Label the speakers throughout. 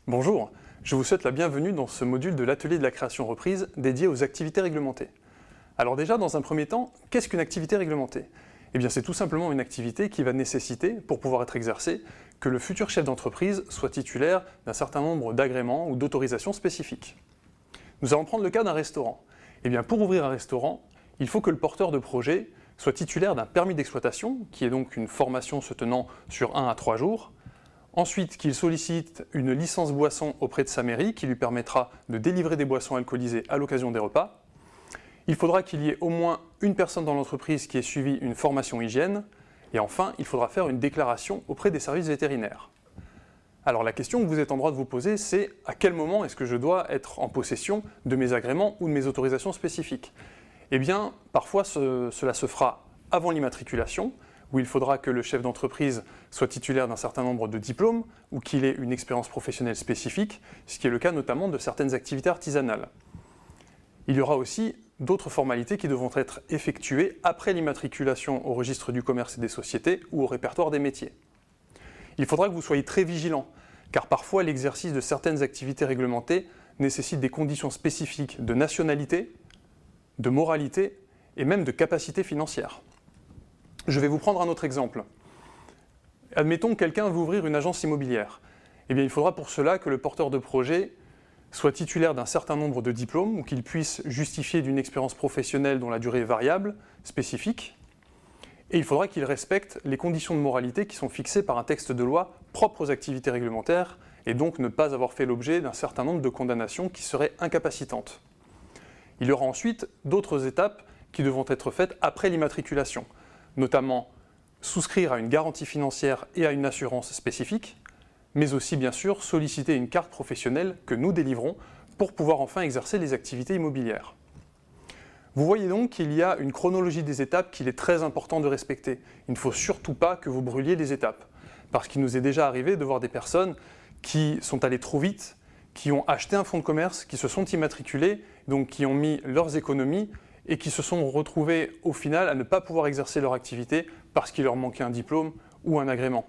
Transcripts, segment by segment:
Speaker 1: Bonjour, je vous souhaite la bienvenue dans ce module de l'atelier de la création reprise dédié aux activités réglementées. Alors déjà, dans un premier temps, qu'est-ce qu'une activité réglementée? Eh bien, c'est tout simplement une activité qui va nécessiter, pour pouvoir être exercée, que le futur chef d'entreprise soit titulaire d'un certain nombre d'agréments ou d'autorisations spécifiques. Nous allons prendre le cas d'un restaurant. Eh bien, pour ouvrir un restaurant, il faut que le porteur de projet soit titulaire d'un permis d'exploitation, qui est donc une formation se tenant sur 1 à 3 jours. Ensuite, qu'il sollicite une licence boisson auprès de sa mairie, qui lui permettra de délivrer des boissons alcoolisées à l'occasion des repas. Il faudra qu'il y ait au moins une personne dans l'entreprise qui ait suivi une formation hygiène. Et enfin, il faudra faire une déclaration auprès des services vétérinaires. Alors la question que vous êtes en droit de vous poser, c'est à quel moment est-ce que je dois être en possession de mes agréments ou de mes autorisations spécifiques? Eh bien, parfois cela se fera avant l'immatriculation, où il faudra que le chef d'entreprise soit titulaire d'un certain nombre de diplômes ou qu'il ait une expérience professionnelle spécifique, ce qui est le cas notamment de certaines activités artisanales. Il y aura aussi d'autres formalités qui devront être effectuées après l'immatriculation au registre du commerce et des sociétés ou au répertoire des métiers. Il faudra que vous soyez très vigilant, car parfois l'exercice de certaines activités réglementées nécessite des conditions spécifiques de nationalité, de moralité et même de capacité financière. Je vais vous prendre un autre exemple. Admettons que quelqu'un veut ouvrir une agence immobilière. Eh bien, il faudra pour cela que le porteur de projet soit titulaire d'un certain nombre de diplômes ou qu'il puisse justifier d'une expérience professionnelle dont la durée est variable, spécifique. Et il faudra qu'il respecte les conditions de moralité qui sont fixées par un texte de loi propre aux activités réglementaires et donc ne pas avoir fait l'objet d'un certain nombre de condamnations qui seraient incapacitantes. Il y aura ensuite d'autres étapes qui devront être faites après l'immatriculation, notamment souscrire à une garantie financière et à une assurance spécifique, mais aussi bien sûr solliciter une carte professionnelle que nous délivrons pour pouvoir enfin exercer les activités immobilières. Vous voyez donc qu'il y a une chronologie des étapes qu'il est très important de respecter. Il ne faut surtout pas que vous brûliez les étapes, parce qu'il nous est déjà arrivé de voir des personnes qui sont allées trop vite, qui ont acheté un fonds de commerce, qui se sont immatriculés, donc qui ont mis leurs économies et qui se sont retrouvés au final à ne pas pouvoir exercer leur activité parce qu'il leur manquait un diplôme ou un agrément.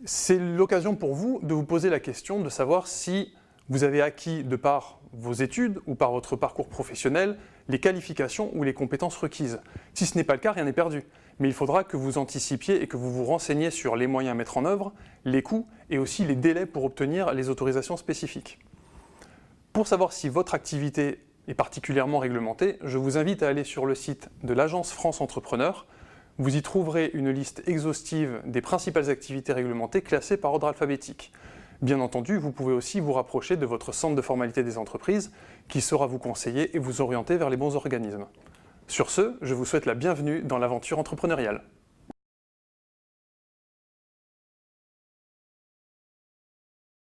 Speaker 1: C'est l'occasion pour vous de vous poser la question de savoir si vous avez acquis de par vos études ou par votre parcours professionnel les qualifications ou les compétences requises. Si ce n'est pas le cas, rien n'est perdu. Mais il faudra que vous anticipiez et que vous vous renseigniez sur les moyens à mettre en œuvre, les coûts et aussi les délais pour obtenir les autorisations spécifiques. Pour savoir si votre activité est particulièrement réglementée, je vous invite à aller sur le site de l'Agence France Entrepreneur. Vous y trouverez une liste exhaustive des principales activités réglementées classées par ordre alphabétique. Bien entendu, vous pouvez aussi vous rapprocher de votre centre de formalité des entreprises qui saura vous conseiller et vous orienter vers les bons organismes. Sur ce, je vous souhaite la bienvenue dans l'aventure entrepreneuriale.